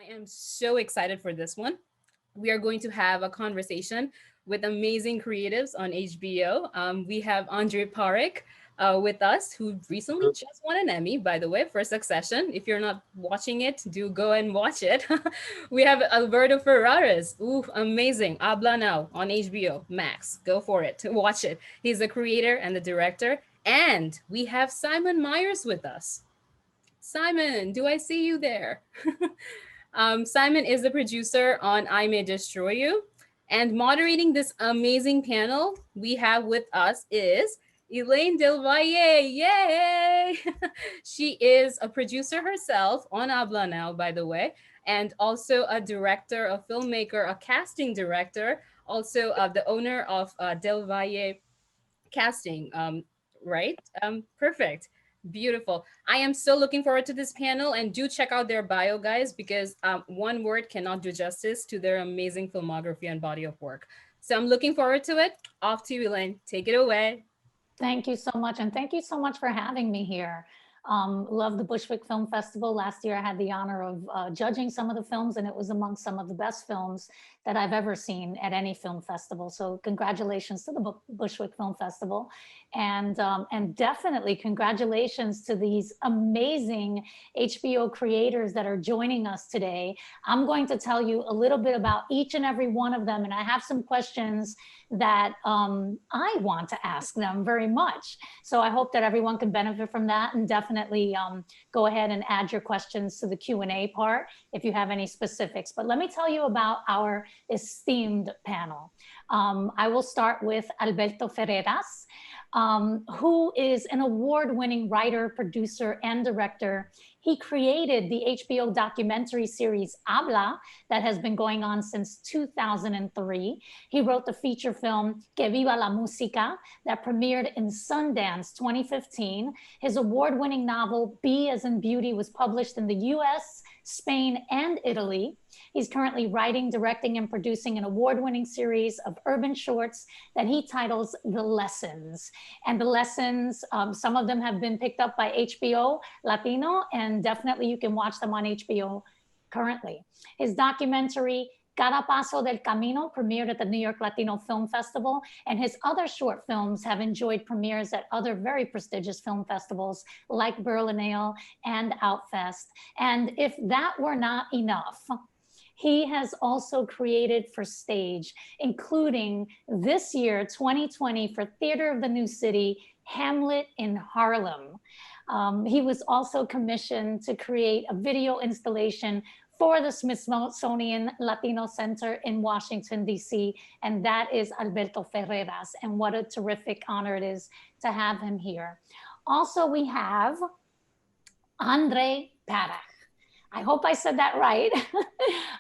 I am so excited for this one. We are going to have a conversation with amazing creatives on HBO. We have Andre Parek with us, who recently just won an Emmy, by the way, for Succession. If you're not watching it, do go and watch it. We have Alberto Ferreras. Ooh, amazing. Habla Now on HBO Max. Go for it. Watch it. He's the creator and the director. And we have Simon Myers with us. Simon, do I see you there? Simon is the producer on I May Destroy You. And moderating this amazing panel we have with us is Elaine Del Valle. Yay! She is a producer herself on Habla Now, by the way, and also a director, a filmmaker, a casting director, also the owner of Del Valle Casting. Right? Perfect. Beautiful. I am so looking forward to this panel, and do check out their bio, guys, because one word cannot do justice to their amazing filmography and body of work. So I'm looking forward to it. Off to you, Elaine. Take it away. Thank you so much. And thank you so much for having me here. Love the Bushwick Film Festival. Last year, I had the honor of judging some of the films, and it was among some of the best films that I've ever seen at any film festival. So congratulations to the Bushwick Film Festival. And definitely congratulations to these amazing HBO creators that are joining us today. I'm going to tell you a little bit about each and every one of them, and I have some questions that I want to ask them very much. So I hope that everyone can benefit from that, and definitely go ahead and add your questions to the Q&A part if you have any specifics. But let me tell you about our esteemed panel. I will start with Alberto Ferreras, who is an award-winning writer, producer, and director. He created the HBO documentary series Habla that has been going on since 2003. He wrote the feature film Que Viva la Música that premiered in Sundance 2015. His award-winning novel Be as in Beauty was published in the US, Spain, and Italy. He's currently writing, directing, and producing an award-winning series of urban shorts that he titles The Lessons. And The Lessons, some of them have been picked up by HBO Latino, and definitely you can watch them on HBO currently. His documentary, Cada Paso del Camino, premiered at the New York Latino Film Festival, and his other short films have enjoyed premieres at other very prestigious film festivals like Berlinale and Outfest. And if that were not enough, he has also created for stage, including this year, 2020, for Theater of the New City, Hamlet in Harlem. He was also commissioned to create a video installation for the Smithsonian Latino Center in Washington, D.C., and that is Alberto Ferreras. And what a terrific honor it is to have him here. Also, we have Andre Parek. I hope I said that right.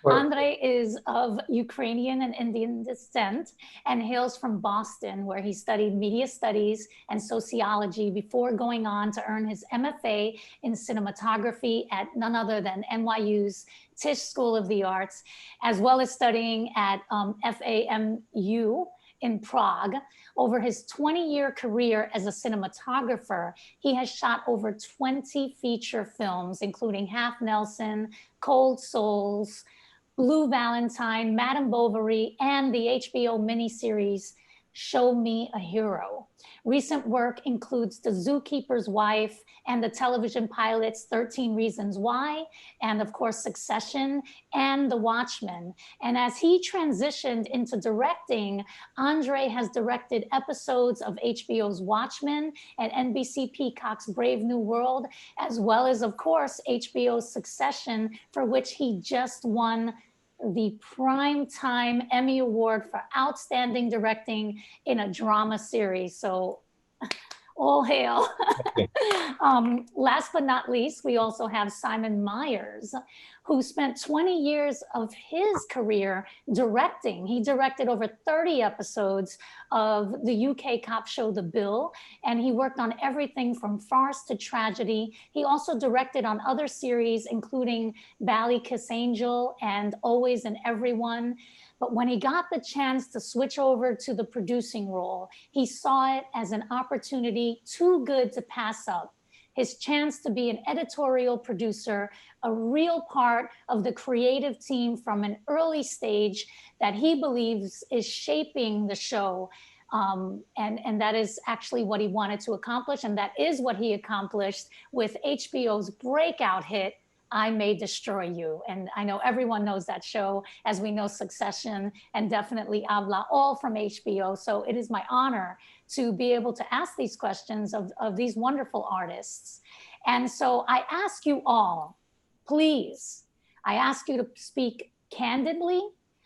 Andre is of Ukrainian and Indian descent and hails from Boston, where he studied media studies and sociology before going on to earn his MFA in cinematography at none other than NYU's Tisch School of the Arts, as well as studying at FAMU in Prague. Over his 20-year career as a cinematographer, he has shot over 20 feature films, including Half Nelson, Cold Souls, Blue Valentine, Madame Bovary, and the HBO miniseries Show Me a Hero. Recent work includes The Zookeeper's Wife and the television pilots 13 Reasons Why, and of course Succession and The Watchmen. And as he transitioned into directing, Andre has directed episodes of HBO's Watchmen and NBC Peacock's Brave New World, as well as, of course, HBO's Succession, for which he just won the Primetime Emmy Award for Outstanding Directing in a Drama Series. So all hail. Last but not least, we also have Simon Myers, who spent 20 years of his career directing. He directed over 30 episodes of the UK cop show The Bill, and he worked on everything from farce to tragedy. He also directed on other series, including Bally Kiss Angel and Always and Everyone. But when he got the chance to switch over to the producing role, he saw it as an opportunity too good to pass up. his chance to be an editorial producer, a real part of the creative team from an early stage that he believes is shaping the show. And that is actually what he wanted to accomplish. And that is what he accomplished with HBO's breakout hit, I May Destroy You. And I know everyone knows that show, as we know Succession and definitely Habla, all from HBO. So it is my honor to be able to ask these questions of these wonderful artists. And so I ask you all, please, I ask you to speak candidly.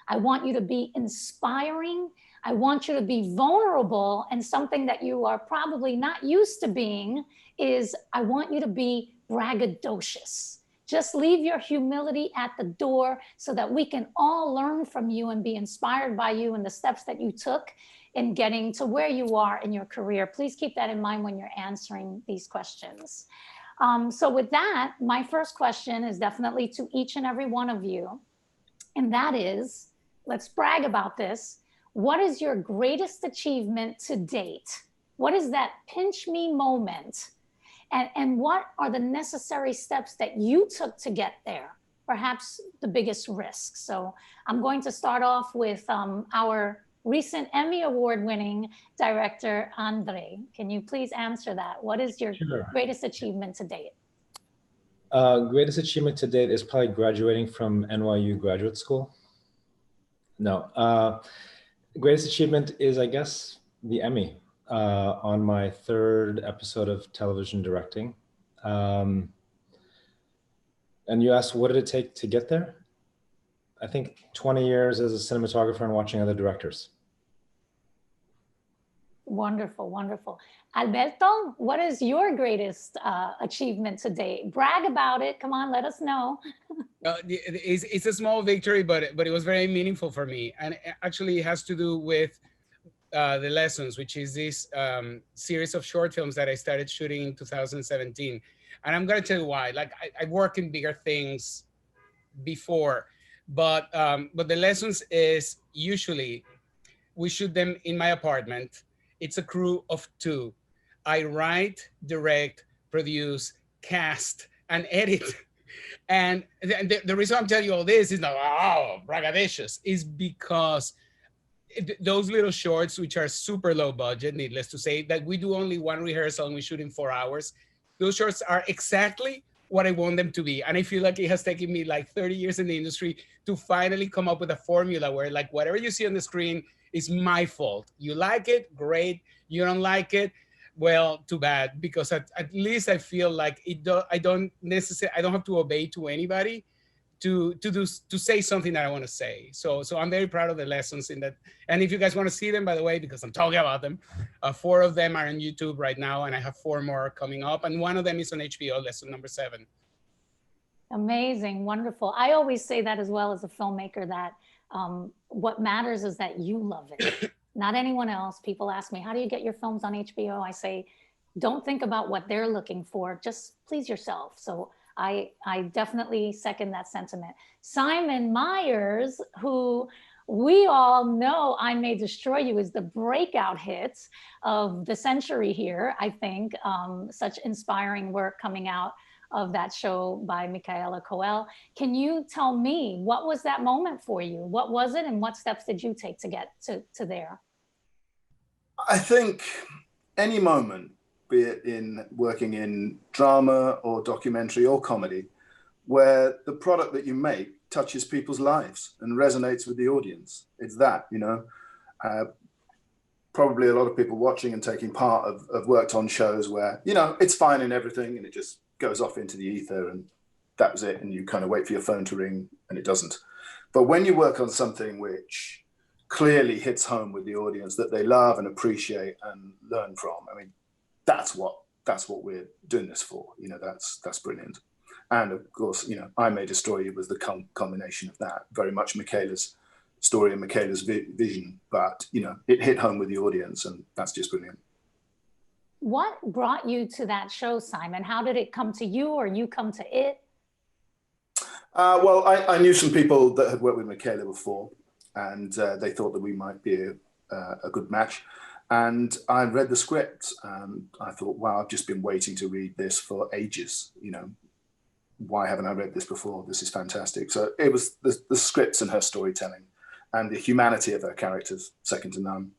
I want you to be inspiring. I want you to be vulnerable, and something that you are probably not used to being is I want you to be braggadocious. Just leave your humility at the door so that we can all learn from you and be inspired by you and the steps that you took in getting to where you are in your career. Please keep that in mind when you're answering these questions. So with that, my first question is definitely to each and every one of you. And that is, let's brag about this. What is your greatest achievement to date? What is that pinch me moment? And what are the necessary steps that you took to get there? Perhaps the biggest risk. So I'm going to start off with our recent Emmy Award winning director, Andre. Can you please answer that? What is your greatest achievement to date? Greatest achievement to date is probably graduating from NYU graduate school. No. Greatest achievement is, I guess, the Emmy on my third episode of television directing. And you asked, what did it take to get there? I think 20 years as a cinematographer and watching other directors. Wonderful, wonderful. Alberto, what is your greatest achievement to date? Brag about it. Come on, let us know. It's a small victory, but it was very meaningful for me. And actually it has to do with The Lessons, which is this series of short films that I started shooting in 2017. And I'm going to tell you why. Like I work in bigger things before, but The Lessons is usually, we shoot them in my apartment. It's a crew of 2. I write, direct, produce, cast, and edit. And the reason I'm telling you all this is not, oh, braggadocious, is because those little shorts, which are super low budget, needless to say, that we do only one rehearsal and we shoot in 4 hours. Those shorts are exactly what I want them to be. And I feel like it has taken me like 30 years in the industry to finally come up with a formula where like whatever you see on the screen is my fault. You like it, great. You don't like it, well, too bad, because at least I feel like I don't have to obey to anybody to say something that I want to say. So I'm very proud of The Lessons in that. And if you guys want to see them, by the way, because I'm talking about them, 4 of them are on YouTube right now, and I have 4 more coming up, and one of them is on HBO, lesson number 7. Amazing, wonderful. I always say that as well as a filmmaker, that what matters is that you love it, not anyone else. People ask me, how do you get your films on HBO? I say, don't think about what they're looking for, just please yourself. So I definitely second that sentiment. Simon Myers, who we all know I May Destroy You is the breakout hit of the century here, I think. Such inspiring work coming out of that show by Micaela Coel. Can you tell me, what was that moment for you? What was it, and what steps did you take to get to there? I think any moment, be it in working in drama or documentary or comedy, where the product that you make touches people's lives and resonates with the audience. It's that, you know. Probably a lot of people watching and taking part have worked on shows where, you know, it's fine and everything, and it just goes off into the ether and that was it, and you kind of wait for your phone to ring and it doesn't. But when you work on something which clearly hits home with the audience, that they love and appreciate and learn from, I mean, that's what we're doing this for. You know, that's brilliant. And of course, you know, I May Destroy You was the culmination of that. Very much Micaela's story and Micaela's vision, but you know, it hit home with the audience, and that's just brilliant. What brought you to that show, Simon? How did it come to you, or you come to it? Well, I knew some people that had worked with Micaela before, and they thought that we might be a good match. And I read the script and I thought, wow, I've just been waiting to read this for ages. You know, why haven't I read this before? This is fantastic. So it was the scripts and her storytelling and the humanity of her characters, second to none.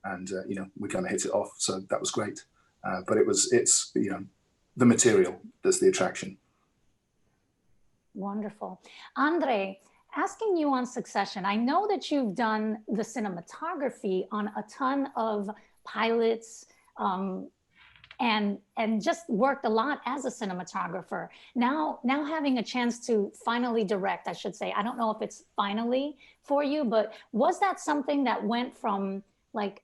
And, you know, we kind of hit it off. So that was great. But it's, you know, the material that's the attraction. Wonderful. Andre, asking you on Succession, I know that you've done the cinematography on a ton of pilots and just worked a lot as a cinematographer. Now having a chance to finally direct, I should say, I don't know if it's finally for you, but was that something that went from like,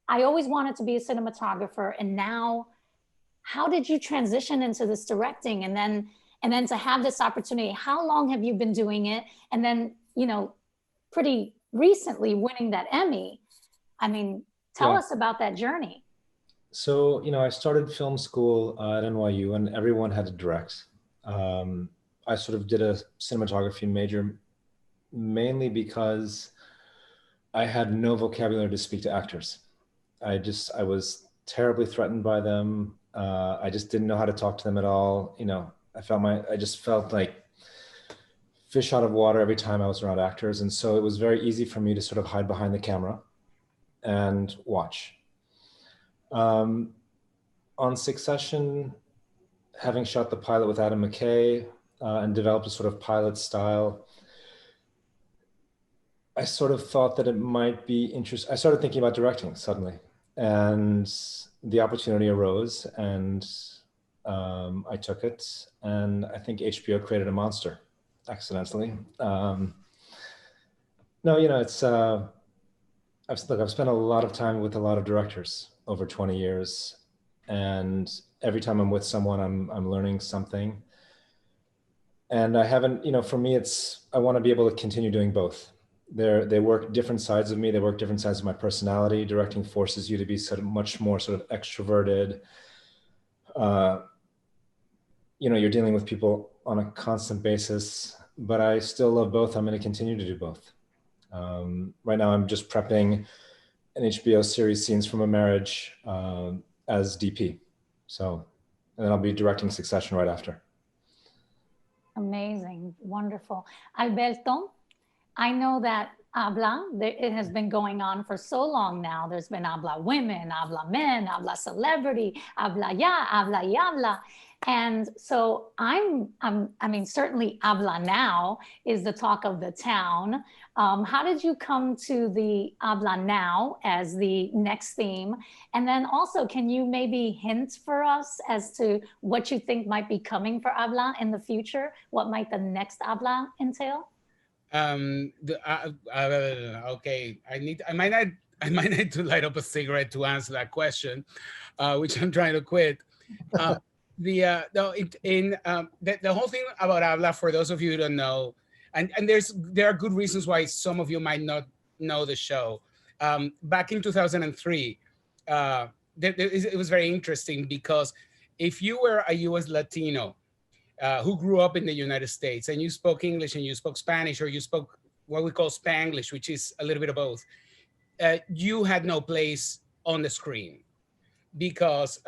I always wanted to be a cinematographer, and now how did you transition into this directing and then to have this opportunity? How long have you been doing it? And then, you know, pretty recently winning that Emmy. I mean, tell us about that journey. So, you know, I started film school at NYU and everyone had to direct. I sort of did a cinematography major mainly because I had no vocabulary to speak to actors. I was terribly threatened by them. I just didn't know how to talk to them at all. You know, I just felt like fish out of water every time I was around actors. And so it was very easy for me to sort of hide behind the camera and watch. On Succession, having shot the pilot with Adam McKay and developed a sort of pilot style, I sort of thought that it might be interesting. I started thinking about directing suddenly, and the opportunity arose, and I took it. And I think HBO created a monster accidentally. No, you know, it's I've spent a lot of time with a lot of directors over 20 years, and every time I'm with someone, I'm learning something. And I haven't, you know, for me, I want to be able to continue doing both. They work different sides of me. They work different sides of my personality. Directing forces you to be sort of much more sort of extroverted. You know, you're dealing with people on a constant basis, but I still love both. I'm going to continue to do both. Right now, I'm just prepping an HBO series, Scenes from a Marriage, as DP. So, and then I'll be directing Succession right after. Amazing, wonderful. Alberto, I know that Habla, it has been going on for so long now. There's been Habla women, Habla men, Habla celebrity, Habla ya, Habla y Habla. And so I mean, certainly Habla Now is the talk of the town. How did you come to the Habla Now as the next theme? And then also, can you maybe hint for us as to what you think might be coming for Habla in the future? What might the next Habla entail? Okay, I might need to light up a cigarette to answer that question, which I'm trying to quit. The whole thing about Habla, for those of you who don't know, and there are good reasons why some of you might not know the show. Back in 2003, it was very interesting because if you were a U.S. Latino who grew up in the United States and you spoke English and you spoke Spanish, or you spoke what we call Spanglish, which is a little bit of both, you had no place on the screen because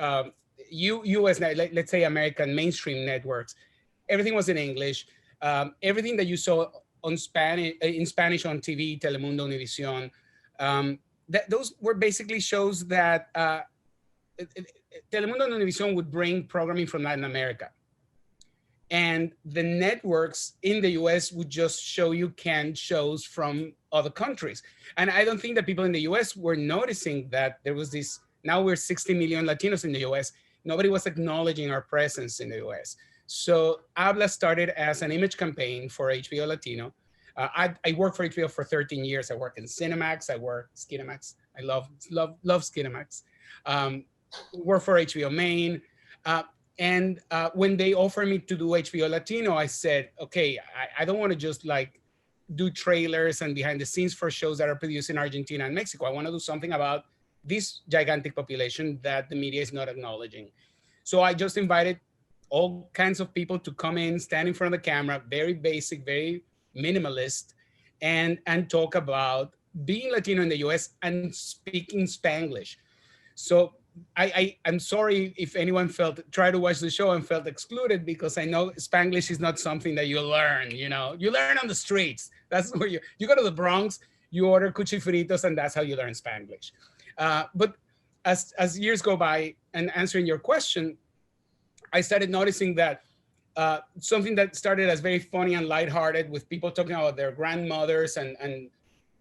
you as, let's say, American mainstream networks, everything was in English. Everything that you saw on in Spanish on TV, Telemundo, Univision, those were basically shows that Telemundo and Univision would bring programming from Latin America. And the networks in the US would just show you canned shows from other countries. And I don't think that people in the US were noticing that there was this, now we're 60 million Latinos in the US. Nobody was acknowledging our presence in the US. So Habla started as an image campaign for HBO Latino. I worked for HBO for 13 years. I worked in Cinemax, I worked Skinemax. I love Skinemax. Worked for HBO Main. And when they offered me to do HBO Latino, I said, okay, I don't want to just like do trailers and behind the scenes for shows that are produced in Argentina and Mexico. I want to do something about this gigantic population that the media is not acknowledging. So I just invited all kinds of people to come in, stand in front of the camera, very basic, very minimalist, and talk about being Latino in the US and speaking Spanglish. So I'm sorry if anyone tried to watch the show and felt excluded, because I know Spanglish is not something that you learn, you learn on the streets. That's where you go to the Bronx, you order cuchifritos, and that's how you learn Spanglish. But as years go by, and answering your question, I started noticing that something that started as very funny and lighthearted, with people talking about their grandmothers and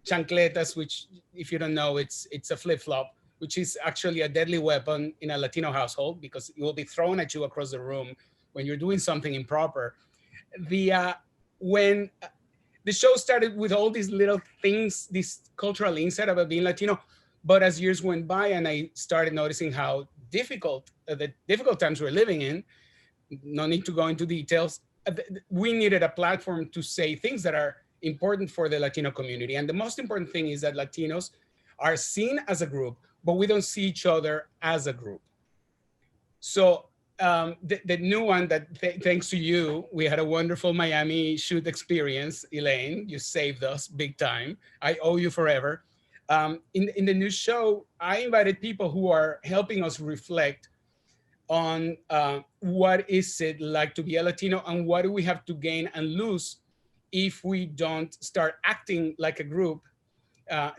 chancletas, which, if you don't know, it's a flip-flop, which is actually a deadly weapon in a Latino household, because it will be thrown at you across the room when you're doing something improper. When the show started with all these little things, this cultural insight about being Latino, but as years went by and I started noticing how difficult, the difficult times we're living in, no need to go into details, we needed a platform to say things that are important for the Latino community. And the most important thing is that Latinos are seen as a group, but we don't see each other as a group. So the new one that thanks to you, we had a wonderful Miami shoot experience. Elaine, you saved us big time. I owe you forever. In the new show, I invited people who are helping us reflect on what is it like to be a Latino, and what do we have to gain and lose if we don't start acting like a group,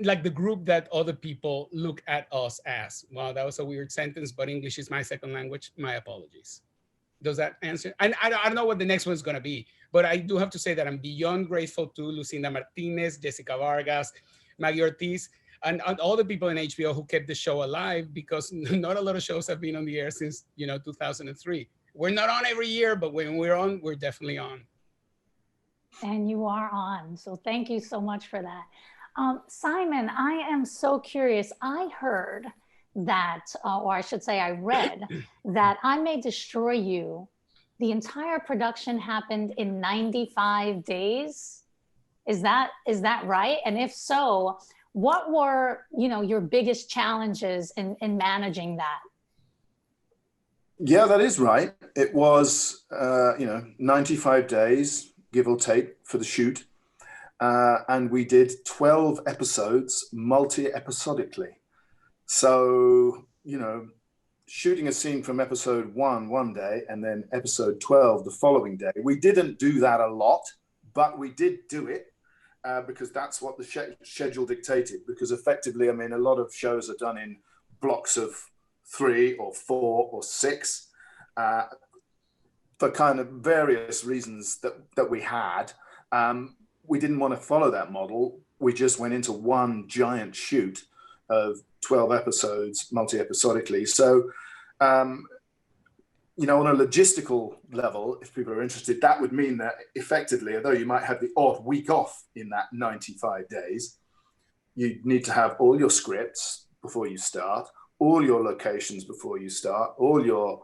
like the group that other people look at us as. Wow, that was a weird sentence, but English is my second language. My apologies. Does that answer? And I don't know what the next one's gonna be, but I do have to say that I'm beyond grateful to Lucinda Martinez, Jessica Vargas, Maggie Ortiz, and all the people in HBO who kept the show alive, because not a lot of shows have been on the air since 2003. We're not on every year, but when we're on, we're definitely on. And you are on, so thank you so much for that. Simon, I am so curious. I heard that, or I should say I read that I May Destroy You, the entire production happened in 95 days. Is that right? And if so, what were your biggest challenges in managing that? Yeah, that is right. It was 95 days, give or take, for the shoot. And we did 12 episodes multi-episodically. So, shooting a scene from episode 1 one day and then episode 12 the following day. We didn't do that a lot, but we did do it because that's what the schedule dictated. Because effectively, a lot of shows are done in blocks of 3 or 4 or 6 for kind of various reasons that we had. We didn't want to follow that model. We just went into one giant shoot of 12 episodes multi-episodically. So, on a logistical level, if people are interested, that would mean that effectively, although you might have the odd week off in that 95 days, you need to have all your scripts before you start, all your locations before you start, all your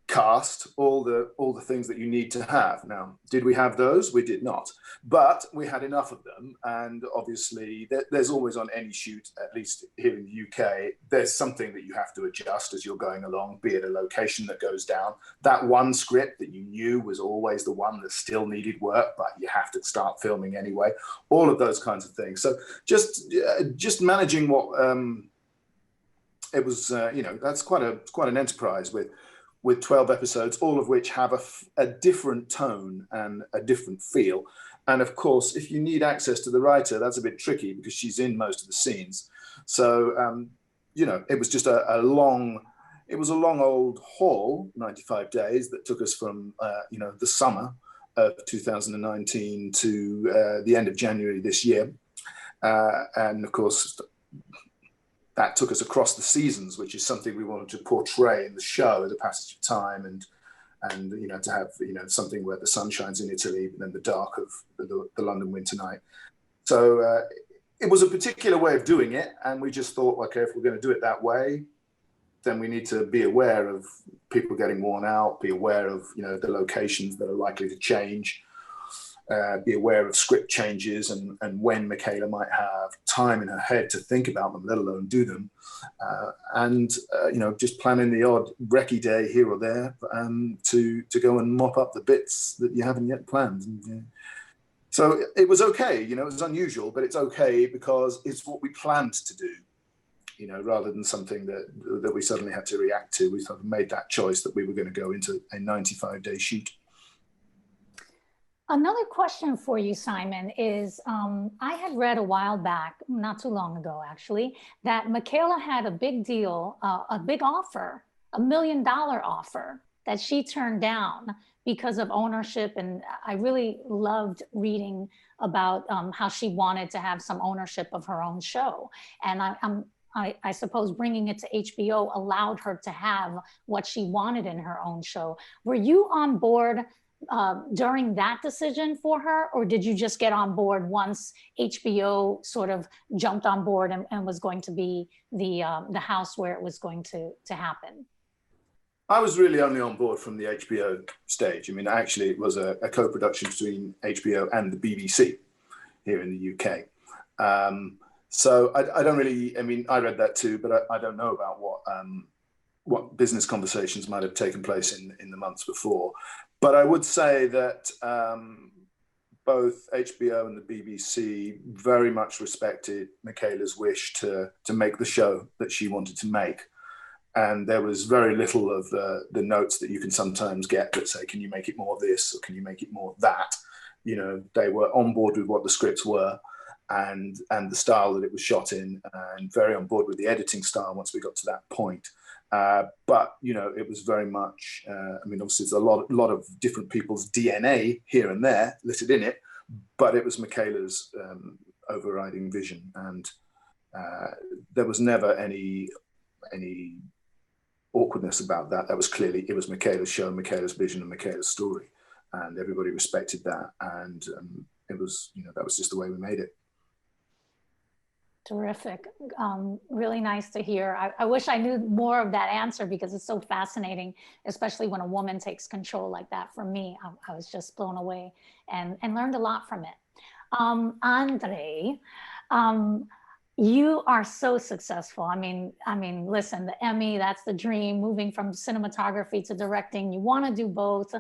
cast, all the things that you need to have. Now, did we have those? We did not, but we had enough of them. And obviously there's always, on any shoot, at least here in the UK, there's something that you have to adjust as you're going along, be it a location that goes down. That one script that you knew was always the one that still needed work, but you have to start filming anyway, all of those kinds of things. So just managing what, it was, that's quite an enterprise with 12 episodes, all of which have a different tone and a different feel. And of course, if you need access to the writer, that's a bit tricky because she's in most of the scenes. So, it was just a long old haul, 95 days, that took us from, the summer of 2019 to the end of January this year. And of course, that took us across the seasons, which is something we wanted to portray in the show, the passage of time, and to have something where the sun shines in Italy, but then the dark of the London winter night. So it was a particular way of doing it, and we just thought, okay, if we're going to do it that way, then we need to be aware of people getting worn out, be aware of the locations that are likely to change. Be aware of script changes and when Michaela might have time in her head to think about them, let alone do them. Just planning the odd recce day here or there to go and mop up the bits that you haven't yet planned. And, So it was okay, you know, it was unusual, but it's okay because it's what we planned to do, you know, rather than something that we suddenly had to react to. We sort of made that choice that we were going to go into a 95-day shoot. Another question for you, Simon, is I had read a while back, not too long ago actually, that Michaela had a big deal, a big offer, $1 million offer that she turned down because of ownership. And I really loved reading about how she wanted to have some ownership of her own show. And I suppose bringing it to HBO allowed her to have what she wanted in her own show. Were you on board during that decision for her, or did you just get on board once HBO sort of jumped on board and was going to be the house where it was going to happen? I was really only on board from the HBO stage. I mean, actually, it was a co-production between HBO and the BBC here in the UK. So I don't really, I mean, I read that too, but I don't know about what business conversations might have taken place in the months before. But I would say that both HBO and the BBC very much respected Michaela's wish to make the show that she wanted to make. And there was very little of the notes that you can sometimes get that say, can you make it more of this, or can you make it more of that? You know, they were on board with what the scripts were and the style that it was shot in, and very on board with the editing style once we got to that point. But, you know, it was very much, I mean, obviously there's a lot of different people's DNA here and there littered in it, but it was Michaela's overriding vision. And there was never any awkwardness about that. That was clearly, it was Michaela's show, Michaela's vision, and Michaela's story. And everybody respected that. And it was, you know, that was just the way we made it. Terrific. Really nice to hear. I wish I knew more of that answer because it's so fascinating, especially when a woman takes control like that. For me, I was just blown away and learned a lot from it. Andre, you are so successful. I mean, listen, the Emmy, that's the dream, moving from cinematography to directing. You want to do both.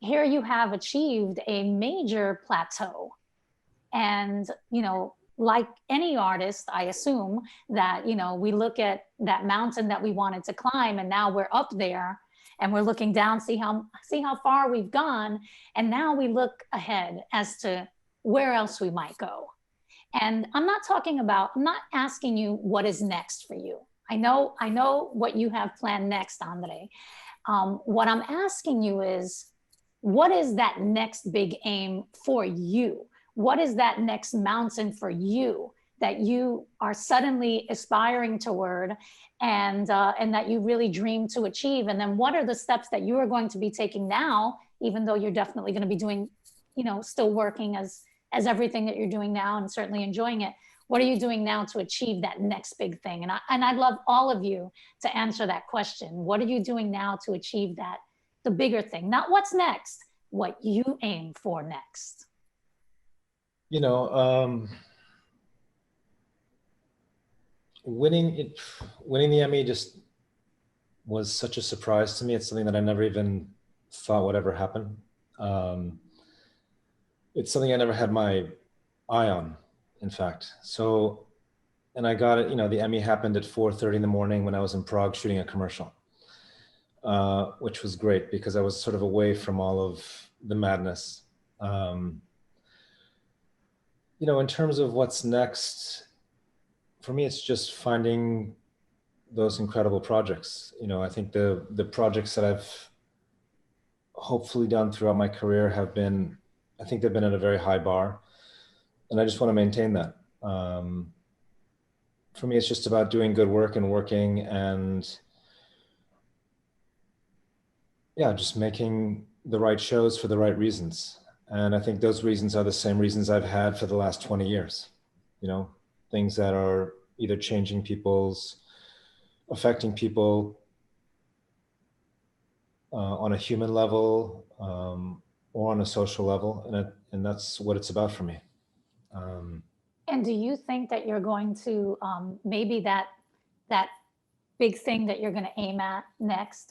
Here you have achieved a major plateau. And, you know, like any artist, I assume that, you know, we look at that mountain that we wanted to climb, and now we're up there and we're looking down, see how far we've gone. And now we look ahead as to where else we might go. And I'm not asking you what is next for you. I know what you have planned next, Andre. What I'm asking you is, what is that next big aim for you? What is that next mountain for you that you are suddenly aspiring toward and that you really dream to achieve? And then what are the steps that you are going to be taking now, even though you're definitely going to be doing, you know, still working as everything that you're doing now and certainly enjoying it. What are you doing now to achieve that next big thing? And I'd love all of you to answer that question. What are you doing now to achieve that, the bigger thing? Not what's next, what you aim for next. You know, winning the Emmy just was such a surprise to me. It's something that I never even thought would ever happen. It's something I never had my eye on, in fact. So, and I got it, you know, the Emmy happened at 4:30 in the morning when I was in Prague shooting a commercial, which was great because I was sort of away from all of the madness. You know, in terms of what's next, for me, it's just finding those incredible projects. You know, I think the projects that I've hopefully done throughout my career have been, I think they've been at a very high bar, and I just want to maintain that. For me, it's just about doing good work and working and, yeah, just making the right shows for the right reasons. And I think those reasons are the same reasons I've had for the last 20 years. You know, things that are either changing affecting people on a human level or on a social level. And that's what it's about for me. And do you think that you're going to, maybe that big thing that you're going to aim at next,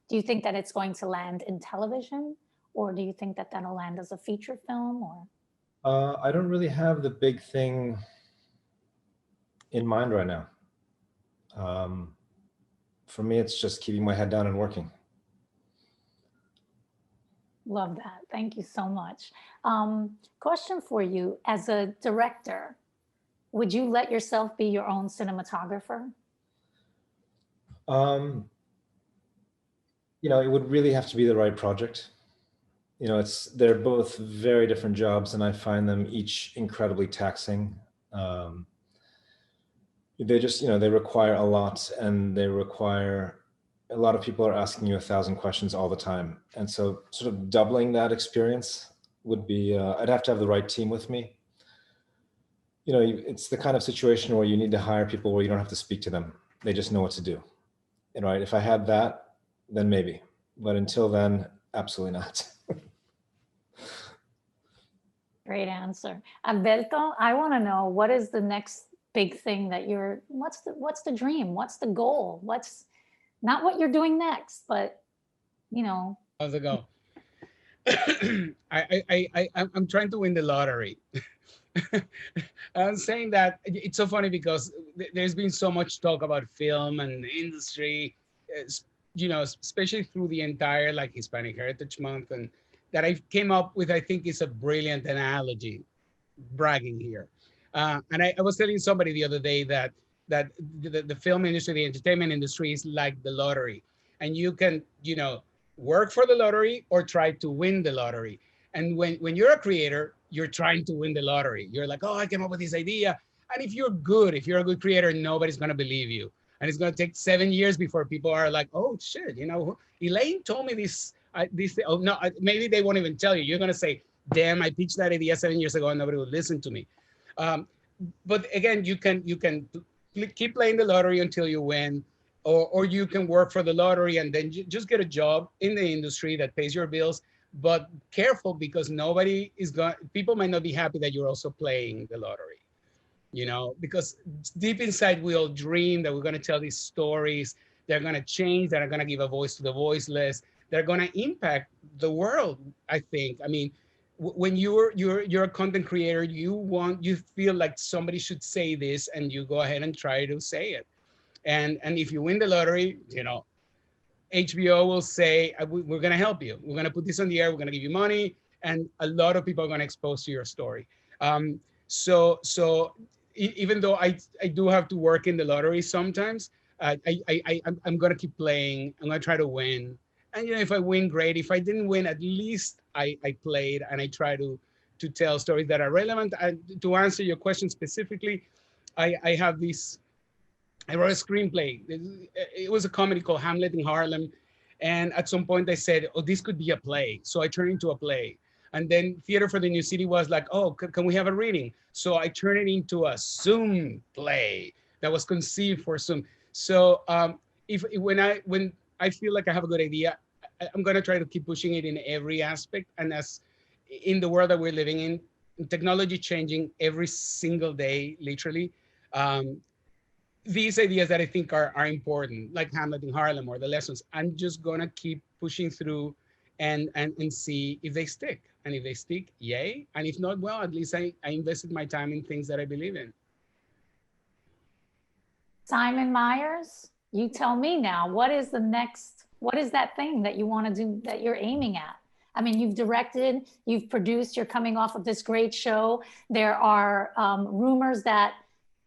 do you think that it's going to land in television? Or do you think that that'll land as a feature film? Or I don't really have the big thing in mind right now. For me, it's just keeping my head down and working. love that. Thank you so much. Question for you, as a director, would you let yourself be your own cinematographer? You know, it would really have to be the right project. You know, they're both very different jobs, and I find them each incredibly taxing. They just, you know, they require a lot, and they require, a lot of people are asking you 1,000 questions all the time. And so sort of doubling that experience would be, I'd have to have the right team with me. You know, it's the kind of situation where you need to hire people where you don't have to speak to them. They just know what to do. And right, if I had that, then maybe. But until then, absolutely not. Great answer. Alberto, I want to know, what is the next big thing that what's the dream? What's the goal? What's not what you're doing next, but, you know. How's it go? I'm trying to win the lottery. I'm saying that it's so funny because there's been so much talk about film and the industry, you know, especially through the entire like Hispanic Heritage Month, and that I came up with, I think is a brilliant analogy, bragging here. And I was telling somebody the other day that the film industry, the entertainment industry is like the lottery, and you can, you know, work for the lottery or try to win the lottery. And when you're a creator, you're trying to win the lottery. You're like, oh, I came up with this idea. And if you're a good creator, nobody's going to believe you. And it's going to take 7 years before people are like, oh, shit, you know, Elaine told me this. Oh, no, maybe they won't even tell you. You're going to say, damn, I pitched that idea 7 years ago and nobody would listen to me. But again, you can keep playing the lottery until you win, or you can work for the lottery and then just get a job in the industry that pays your bills. But careful, because people might not be happy that you're also playing the lottery, you know, because deep inside we all dream that we're going to tell these stories. They're going to change, that are going to give a voice to the voiceless. They're going to impact the world, I think. I mean, when you're a content creator, you feel like somebody should say this, and you go ahead and try to say it. And if you win the lottery, you know, HBO will say, we're going to help you. We're going to put this on the air. We're going to give you money. And a lot of people are going to expose to your story. So even though I do have to work in the lottery sometimes, I'm going to keep playing. I'm going to try to win. And, you know, if I win, great. If I didn't win, at least I played, and I try to tell stories that are relevant. And to answer your question specifically, I have this. I wrote a screenplay. It was a comedy called Hamlet in Harlem. And at some point I said, oh, this could be a play. So I turned it into a play. And then Theater for the New City was like, oh, can we have a reading? So I turned it into a Zoom play that was conceived for Zoom. So when I feel like I have a good idea, I'm going to try to keep pushing it in every aspect. And as in the world that we're living in, technology changing every single day, literally, these ideas that I think are important, like Hamlet in Harlem or the lessons, I'm just gonna keep pushing through and see if they stick. And if they stick, yay. And if not, well, at least I invested my time in things that I believe in. Simon Myers, you tell me now, what is that thing that you want to do, that you're aiming at? I mean, you've directed, you've produced, you're coming off of this great show. There are rumors that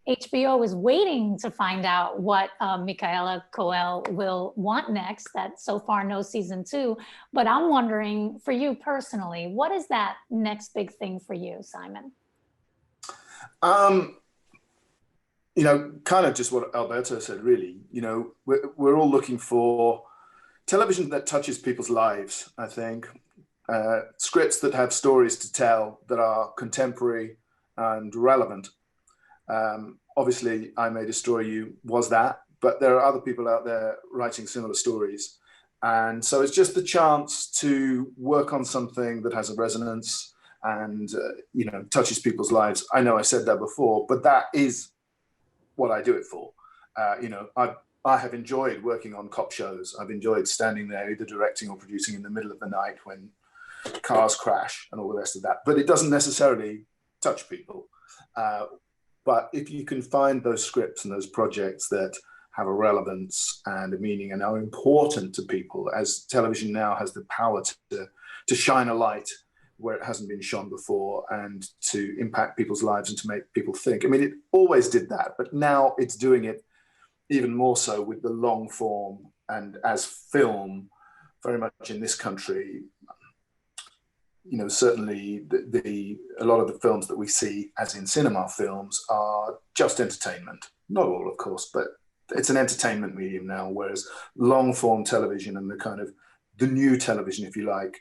HBO is waiting to find out what Micaela Coel will want next, that so far no season 2. But I'm wondering, for you personally, what is that next big thing for you, Simon? You know, kind of just what Alberto said, really. You know, we're all looking for television that touches people's lives, I think. Scripts that have stories to tell, that are contemporary and relevant. Obviously, I May Destroy You was that, but there are other people out there writing similar stories. And so it's just the chance to work on something that has a resonance and, you know, touches people's lives. I know I said that before, but that is what I do it for. You know, I have enjoyed working on cop shows. I've enjoyed standing there, either directing or producing in the middle of the night when cars crash and all the rest of that. But it doesn't necessarily touch people. But if you can find those scripts and those projects that have a relevance and a meaning and are important to people, as television now has the power to shine a light where it hasn't been shone before and to impact people's lives and to make people think. I mean, it always did that, but now it's doing it even more so with the long form, and as film, very much in this country, you know, certainly a lot of the films that we see as in cinema films are just entertainment. Not all, of course, but it's an entertainment medium now, whereas long form television and the new television, if you like,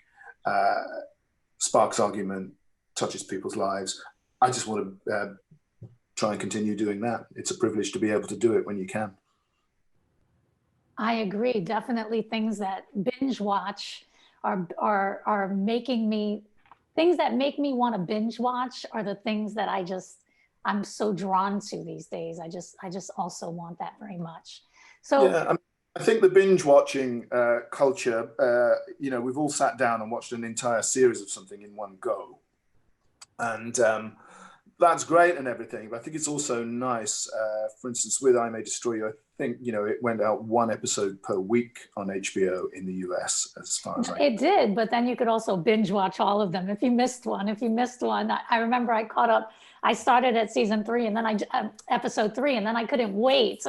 sparks argument, touches people's lives. I just want to try and continue doing that. It's a privilege to be able to do it when you can. I agree. Definitely things that binge watch are making me, things that make me want to binge watch are the things that I'm so drawn to these days. I just also want that very much. So yeah, I think the binge watching culture, you know, we've all sat down and watched an entire series of something in one go. And that's great and everything, but I think it's also nice, for instance, with I May Destroy You, I think, you know, it went out one episode per week on HBO in the US, as far as it did, but then you could also binge watch all of them. If you missed one, I remember I caught up, I started at season 3 and then episode 3, and then I couldn't wait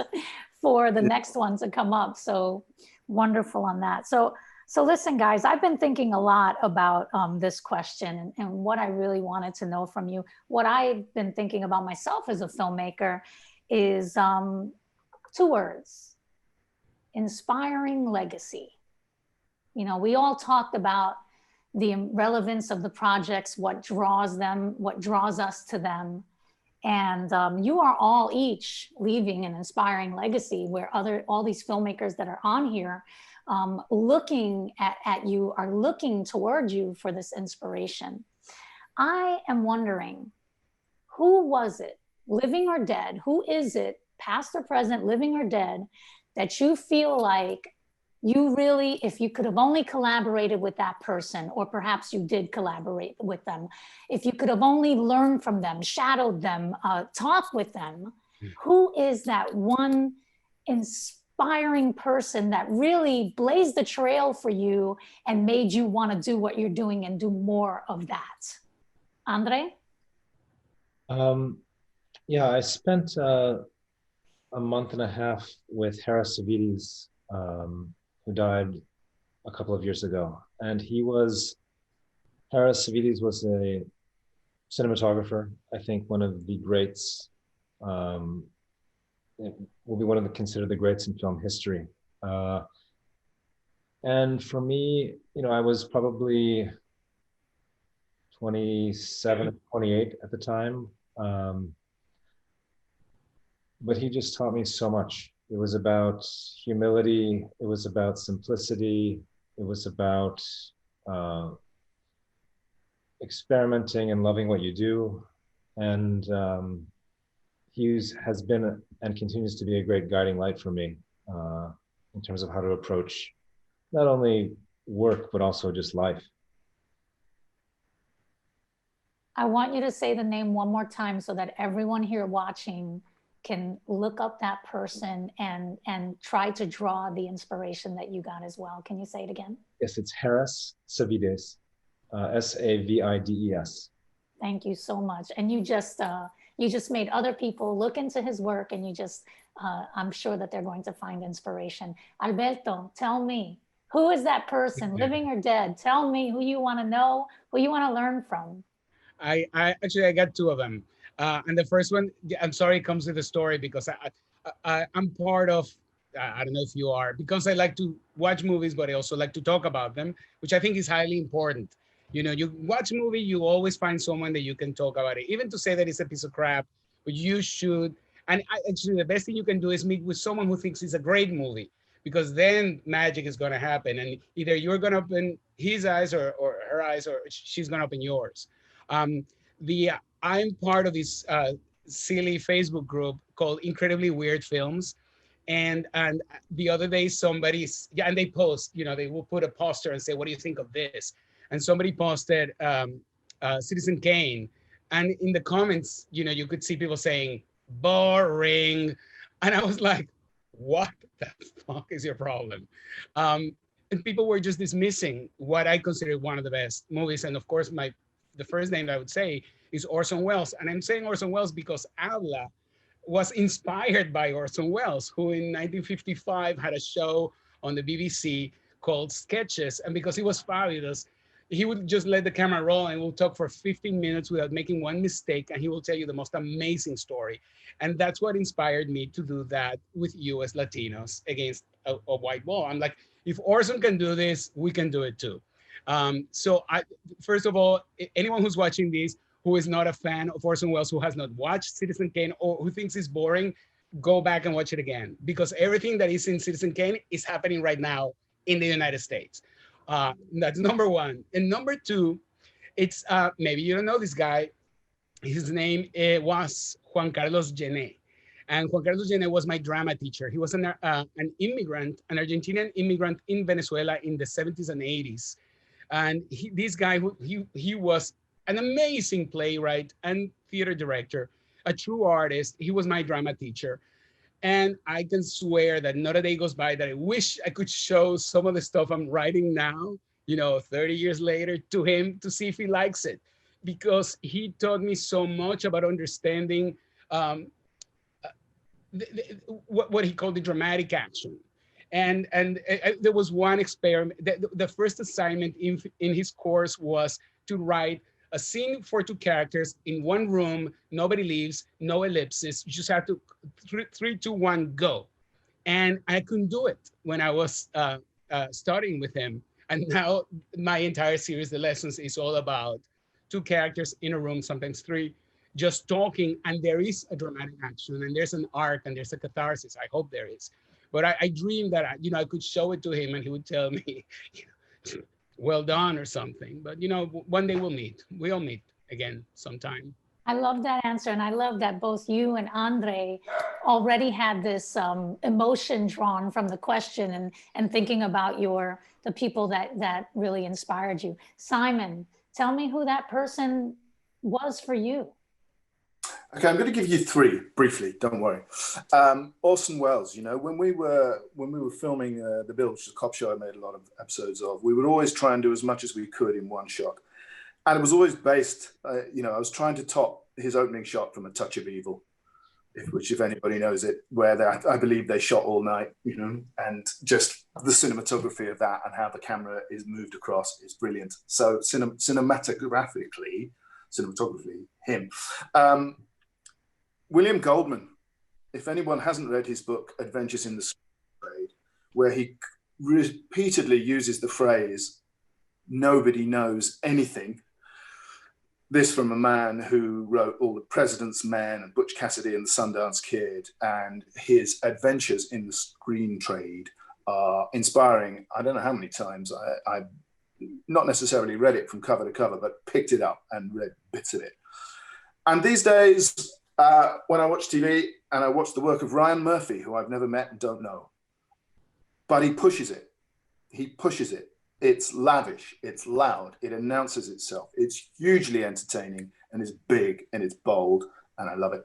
for the next one to come up. So wonderful on that. So listen, guys, I've been thinking a lot about this question and what I really wanted to know from you. What I've been thinking about myself as a filmmaker is 2 words: inspiring legacy. You know, we all talked about the relevance of the projects, what draws them, what draws us to them. And you are all each leaving an inspiring legacy where all these filmmakers that are on here looking at you are looking toward you for this inspiration. I am wondering, who was it, living or dead? Who is it, past or present, living or dead, that you feel like you really, if you could have only collaborated with that person, or perhaps you did collaborate with them, if you could have only learned from them, shadowed them, talked with them, who is that one inspiring person that really blazed the trail for you and made you want to do what you're doing and do more of that? Andre? Yeah, I spent a month and a half with Harris Savides, who died a couple of years ago. And Harris Savides was a cinematographer, I think one of the greats, will be considered the greats in film history. And for me, you know, I was probably 27, 28 at the time. But he just taught me so much. It was about humility. It was about simplicity. It was about experimenting and loving what you do. And he has been and continues to be a great guiding light for me in terms of how to approach not only work, but also just life. I want you to say the name one more time so that everyone here watching can look up that person and try to draw the inspiration that you got as well. Can you say it again? Yes, it's Harris Savides, Savides. Thank you so much. And you just made other people look into his work, and you just, I'm sure that they're going to find inspiration. Alberto, tell me, who is that person, living or dead? Tell me who you want to know, who you want to learn from. I got 2 of them. And the first one, I'm sorry, it comes with a story, because I'm part of, I don't know if you are, because I like to watch movies, but I also like to talk about them, which I think is highly important. You know, you watch a movie, you always find someone that you can talk about it, even to say that it's a piece of crap, but you should. And actually, the best thing you can do is meet with someone who thinks it's a great movie, because then magic is going to happen. And either you're going to open his eyes or her eyes, or she's going to open yours. I'm part of this silly Facebook group called Incredibly Weird Films. And the other day and they post, you know, they will put a poster and say, what do you think of this? and somebody posted Citizen Kane, and in the comments, you know, you could see people saying boring, and I was like, what the fuck is your problem? And people were just dismissing what I consider one of the best movies. And of course, the first name that I would say is Orson Welles. And I'm saying Orson Welles because Habla was inspired by Orson Welles, who in 1955 had a show on the BBC called Sketches. And because he was fabulous, he would just let the camera roll and we'll talk for 15 minutes without making one mistake. And he will tell you the most amazing story. And that's what inspired me to do that with you as Latinos against a white wall. I'm like, if Orson can do this, we can do it too. So first of all, anyone who's watching this, who is not a fan of Orson Welles, who has not watched Citizen Kane, or who thinks it's boring, go back and watch it again, because everything that is in Citizen Kane is happening right now in the United States. That's number one. And number two, it's, maybe you don't know this guy. His name was Juan Carlos Gené. And Juan Carlos Gené was my drama teacher. He was an immigrant, an Argentinian immigrant in Venezuela in the 70s and 80s. And this guy, he was an amazing playwright and theater director, a true artist. He was my drama teacher. And I can swear that not a day goes by that I wish I could show some of the stuff I'm writing now, you know, 30 years later, to him to see if he likes it. Because he taught me so much about understanding what he called the dramatic action. And there was one experiment, the first assignment in his course was to write a scene for two characters in one room, nobody leaves, no ellipsis, you just have to 3, 2, 1, go. And I couldn't do it when I was studying with him. And now my entire series, The Lessons, is all about two characters in a room, sometimes 3, just talking, and there is a dramatic action, and there's an arc, and there's a catharsis. I hope there is. But I dream that I could show it to him, and he would tell me, "Well done" or something. But one day we'll meet. We'll meet again sometime. I love that answer, and I love that both you and Andre already had this emotion drawn from the question, and thinking about the people that really inspired you. Simon, tell me who that person was for you. Okay, I'm going to give you 3 briefly. Don't worry. Orson Welles. When we were filming The Bill, which is a cop show I made a lot of episodes of, we would always try and do as much as we could in one shot, and it was always based. I was trying to top his opening shot from A Touch of Evil, which, if anybody knows it, where I believe they shot all night. And just the cinematography of that and how the camera is moved across is brilliant. So cinematography, him. William Goldman, if anyone hasn't read his book, Adventures in the Trade, where he repeatedly uses the phrase, "Nobody knows anything." This from a man who wrote all the President's Men and Butch Cassidy and the Sundance Kid, and his adventures in the screen trade are inspiring. I don't know how many times I not necessarily read it from cover to cover, but picked it up and read bits of it. And these days, when I watch TV and I watch the work of Ryan Murphy, who I've never met and don't know, but he pushes it. He pushes it. It's lavish, it's loud, it announces itself. It's hugely entertaining, and it's big, and it's bold, and I love it.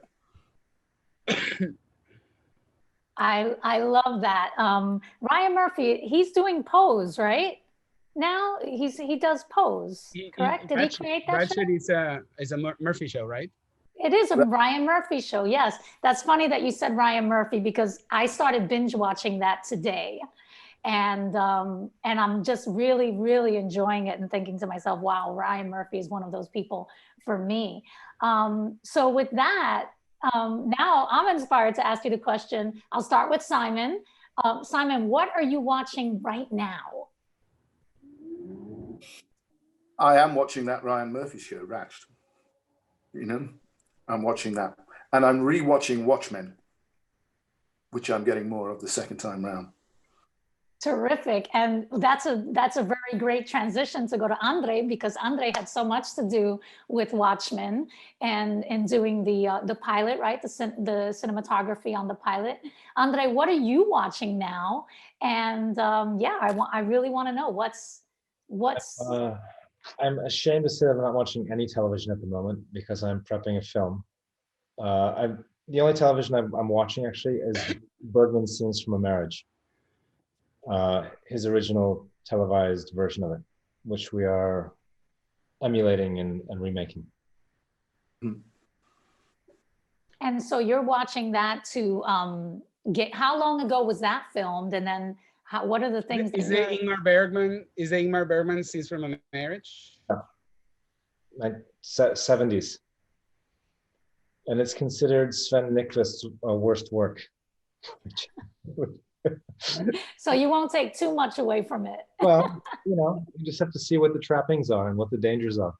I love that. Ryan Murphy, he's doing Pose, right? Now he does Pose, correct? Did he create that show? Is a Murphy show, right? It is a Ryan Murphy show, yes. That's funny that you said Ryan Murphy, because I started binge watching that today. And I'm just really, really enjoying it and thinking to myself, wow, Ryan Murphy is one of those people for me. So with that, now I'm inspired to ask you the question. I'll start with Simon. Simon, what are you watching right now? I am watching that Ryan Murphy show, Ratched. I'm watching that. And I'm re-watching Watchmen, which I'm getting more of the second time round. Terrific. And that's a very great transition to go to Andre, because Andre had so much to do with Watchmen and doing the pilot, right? The cinematography on the pilot. Andre, what are you watching now? And I really want to know what's I'm ashamed to say that I'm not watching any television at the moment because I'm prepping a film. The only television I'm watching actually is Bergman's Scenes from a Marriage, his original televised version of it, which we are emulating and remaking. And so you're watching that to get, how long ago was that filmed? And then what are the things Is it Ingmar Bergman? Is it Ingmar Bergman Scenes from a Marriage? Yeah. Like 70s. And it's considered Sven Nykvist's worst work. So you won't take too much away from it. Well, you just have to see what the trappings are and what the dangers are.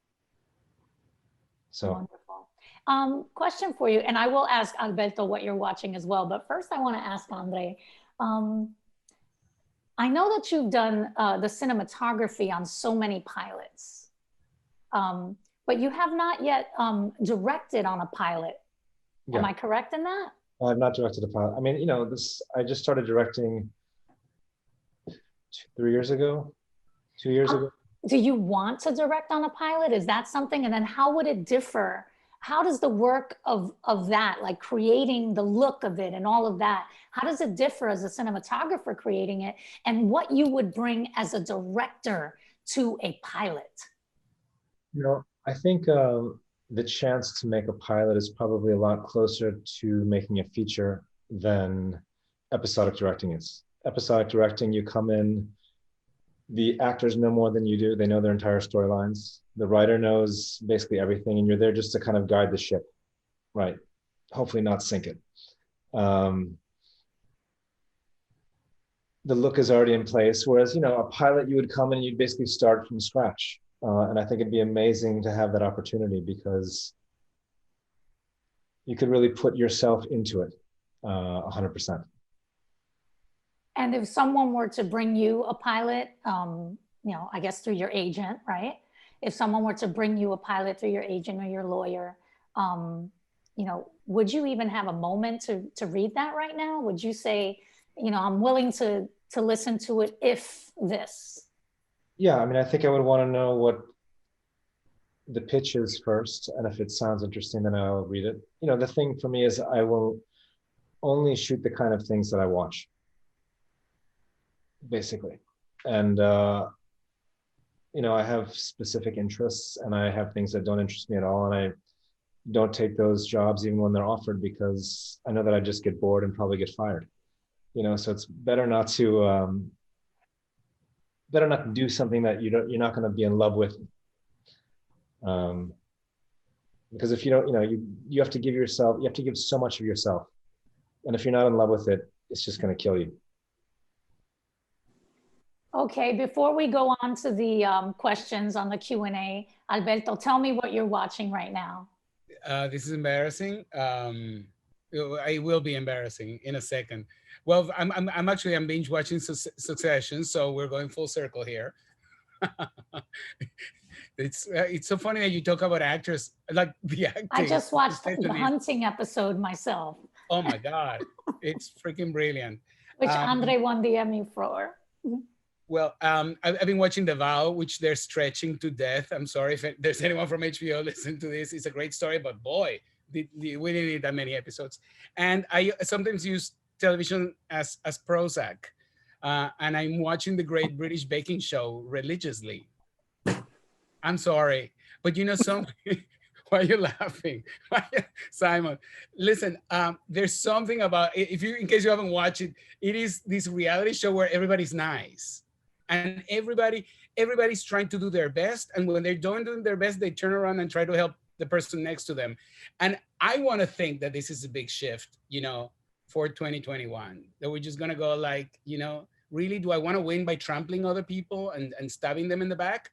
So. Wonderful. Question for you, and I will ask Alberto what you're watching as well, but first I want to ask Andre. I know that you've done the cinematography on so many pilots, but you have not yet directed on a pilot. Yeah. Am I correct in that? I've not directed a pilot. I mean, I just started directing 3 years ago, 2 years ago. Do you want to direct on a pilot? Is that something? And then how would it differ? How does the work of that, like creating the look of it and all of that, how does it differ as a cinematographer creating it, and what you would bring as a director to a pilot? I think the chance to make a pilot is probably a lot closer to making a feature than episodic directing is. Episodic directing, you come in, the actors know more than you do. They know their entire storylines. The writer knows basically everything, and you're there just to kind of guide the ship, right? Hopefully not sink it. The look is already in place, whereas, a pilot, you would come in and you'd basically start from scratch. And I think it'd be amazing to have that opportunity because you could really put yourself into it 100%. And if someone were to bring you a pilot, I guess through your agent, right? If someone were to bring you a pilot through your agent or your lawyer, would you even have a moment to read that right now? Would you say, I'm willing to listen to it if this? Yeah, I mean, I think I would want to know what the pitch is first. And if it sounds interesting, then I'll read it. The thing for me is I will only shoot the kind of things that I watch, basically. And, I have specific interests and I have things that don't interest me at all. And I don't take those jobs even when they're offered because I know that I just get bored and probably get fired. So it's better not to do something that you're not going to be in love with. Because if you don't, you have to give so much of yourself. And if you're not in love with it, it's just going to kill you. Okay, before we go on to the questions on the Q&A, Alberto, tell me what you're watching right now. This is embarrassing. It will be embarrassing in a second. Well, I'm binge watching Succession, so we're going full circle here. It's so funny that you talk about actors, like the acting. I just watched the hunting episode myself. Oh my God, it's freaking brilliant. Which Andre won the Emmy for. Well, I've been watching The Vow, which they're stretching to death. I'm sorry if there's anyone from HBO listening to this. It's a great story, but boy, we didn't need that many episodes. And I sometimes use television as Prozac. And I'm watching The Great British Baking Show religiously. I'm sorry, but something. Why are you laughing? Simon, listen, there's something about, in case you haven't watched it, it is this reality show where everybody's nice. And everybody's trying to do their best. And when they're doing their best, they turn around and try to help the person next to them. And I want to think that this is a big shift, for 2021, that we're just going to go like, really, do I want to win by trampling other people and stabbing them in the back?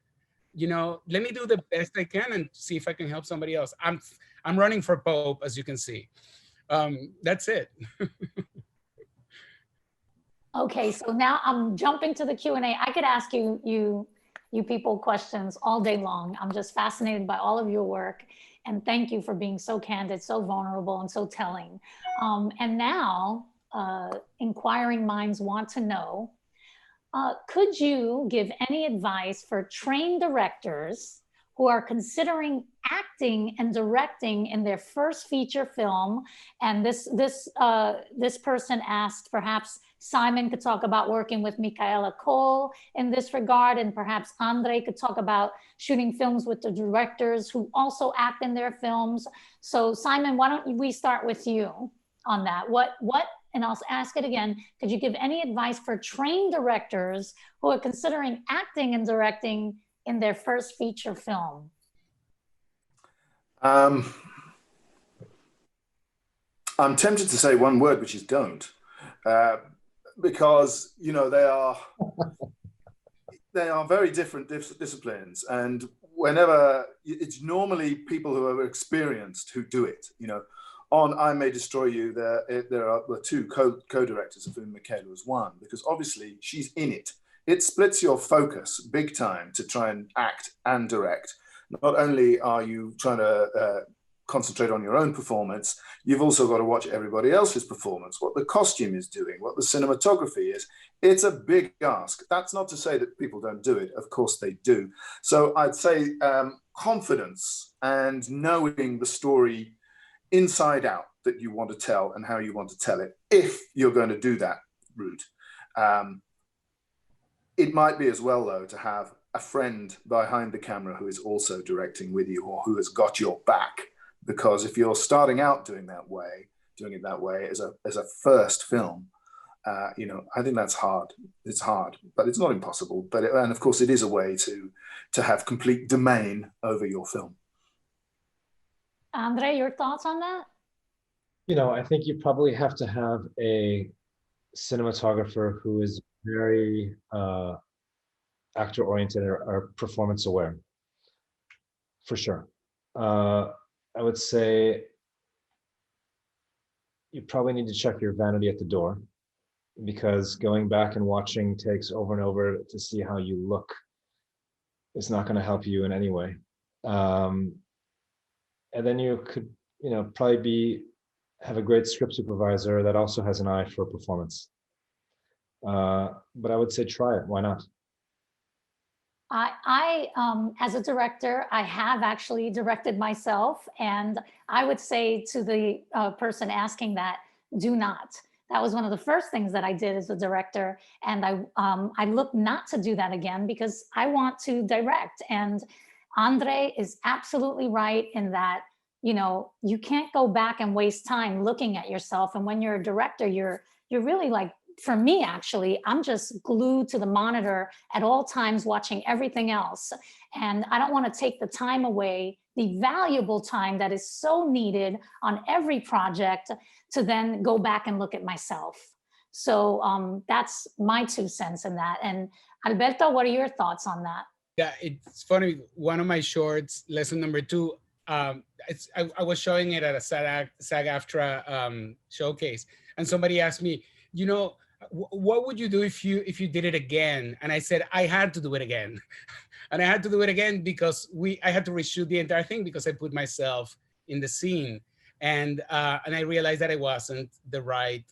Let me do the best I can and see if I can help somebody else. I'm running for Pope, as you can see. That's it. Okay, so now I'm jumping to the Q&A. I could ask you people questions all day long. I'm just fascinated by all of your work. And thank you for being so candid, so vulnerable, and so telling. And now, inquiring minds want to know, could you give any advice for trained directors who are considering acting and directing in their first feature film? And this person asked, perhaps Simon could talk about working with Michaela Cole in this regard, and perhaps Andre could talk about shooting films with the directors who also act in their films. So Simon, why don't we start with you on that? And I'll ask it again, could you give any advice for trained directors who are considering acting and directing in their first feature film? I'm tempted to say one word, which is don't, because, you know, they are very different disciplines, and whenever it's normally people who are experienced who do it. You know, on I May Destroy You, there are two co-directors, of whom Michaela was one, because obviously she's in it. It splits your focus big time to try and act and direct. Not only are you trying to concentrate on your own performance, you've also got to watch everybody else's performance, what the costume is doing, what the cinematography is. It's a big ask. That's not to say that people don't do it. Of course they do. So I'd say confidence and knowing the story inside out that you want to tell and how you want to tell it, if you're going to do that route. It might be as well, though, to have a friend behind the camera who is also directing with you, or who has got your back. Because if you're starting out doing it that way as a first film, you know, I think that's hard. It's hard, but it's not impossible. And of course, it is a way to have complete domain over your film. Andre, your thoughts on that? You know, I think you probably have to have a cinematographer who is very actor-oriented or performance-aware, for sure. I would say you probably need to check your vanity at the door, because going back and watching takes over and over to see how you look is not going to help you in any way. And then you could, you know, probably have a great script supervisor that also has an eye for performance. But I would say try it. Why not? I as a director, I have actually directed myself, and I would say to the person asking that, do not. That was one of the first things that I did as a director, and I look not to do that again, because I want to direct. And Andre is absolutely right in that, you know, you can't go back and waste time looking at yourself. And when you're a director, you're really like, for me, actually, I'm just glued to the monitor at all times, watching everything else. And I don't want to take the time away, the valuable time that is so needed on every project, to then go back and look at myself. So that's my 2 cents in that. And Alberto, what are your thoughts on that? Yeah, it's funny. One of my shorts, lesson number 2, I was showing it at a SAG-AFTRA showcase, and somebody asked me, you know, what would you do if you did it again? And I said, I had to do it again. And I had to do it again because I had to reshoot the entire thing, because I put myself in the scene. And I realized that I wasn't the right,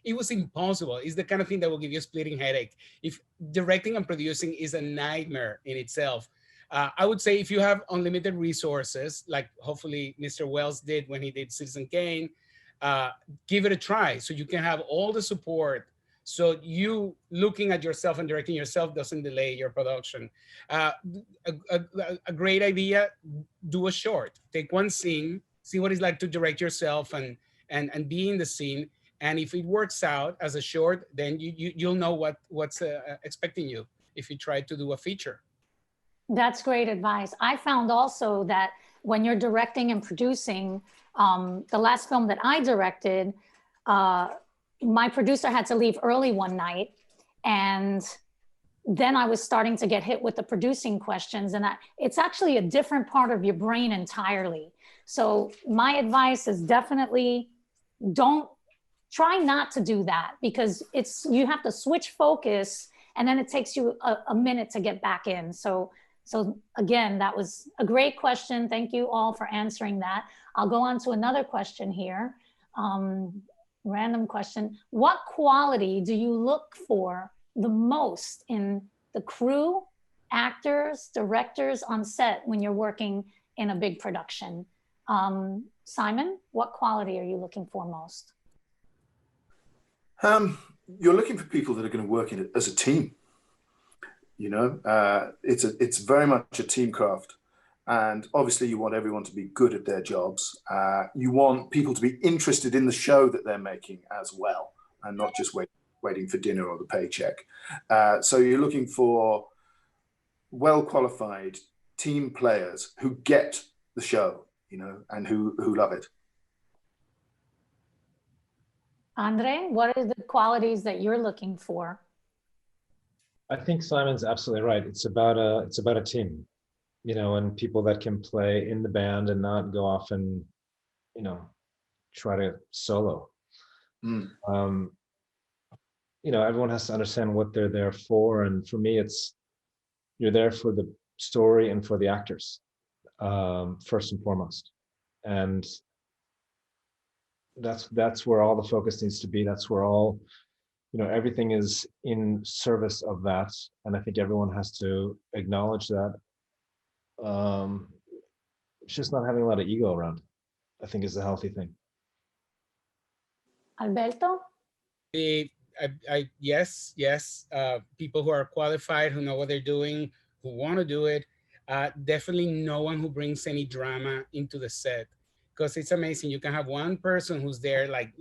it was impossible. It's the kind of thing that will give you a splitting headache. If directing and producing is a nightmare in itself, I would say if you have unlimited resources, like hopefully Mr. Wells did when he did Citizen Kane, give it a try so you can have all the support, so you looking at yourself and directing yourself doesn't delay your production. A great idea, do a short. Take one scene, see what it's like to direct yourself and be in the scene. And if it works out as a short, then you'll know what's expecting you if you try to do a feature. That's great advice. I found also that when you're directing and producing, the last film that I directed, my producer had to leave early one night, and then I was starting to get hit with the producing questions, and it's actually a different part of your brain entirely. So my advice is definitely try not to do that, because you have to switch focus, and then it takes you a minute to get back in. So again, that was a great question. Thank you all for answering that. I'll go on to another question here. Random question. What quality do you look for the most in the crew, actors, directors on set when you're working in a big production? Simon, what quality are you looking for most? You're looking for people that are going to work in it as a team. You know, it's very much a team craft. And obviously you want everyone to be good at their jobs. You want people to be interested in the show that they're making as well, and not just waiting for dinner or the paycheck. So you're looking for well-qualified team players who get the show, you know, and who love it. Andre, what are the qualities that you're looking for? I think Simon's absolutely right. It's about a team, you know, and people that can play in the band and not go off and, you know, try to solo. You know, everyone has to understand what they're there for. And for me, it's, you're there for the story and for the actors, first and foremost. And that's where all the focus needs to be. That's where all, you know, everything is in service of that. And I think everyone has to acknowledge that. It's just not having a lot of ego around, I think, is a healthy thing. Alberto? Yes. People who are qualified, who know what they're doing, who want to do it. Definitely no one who brings any drama into the set, because it's amazing. You can have one person who's there like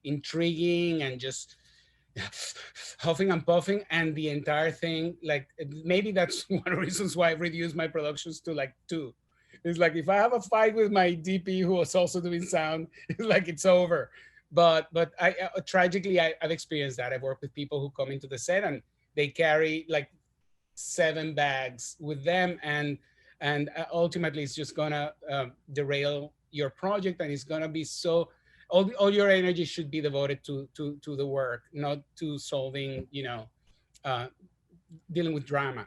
intriguing and just huffing and puffing, and the entire thing, like, maybe that's one of the reasons why I've reduced my productions to like 2. It's like, if I have a fight with my DP who was also doing sound, it's like, it's over. But I tragically, I've experienced that. I've worked with people who come into the set and they carry like 7 bags with them, and ultimately it's just gonna derail your project, and it's gonna be so, all your energy should be devoted to the work, not to solving, you know, dealing with drama.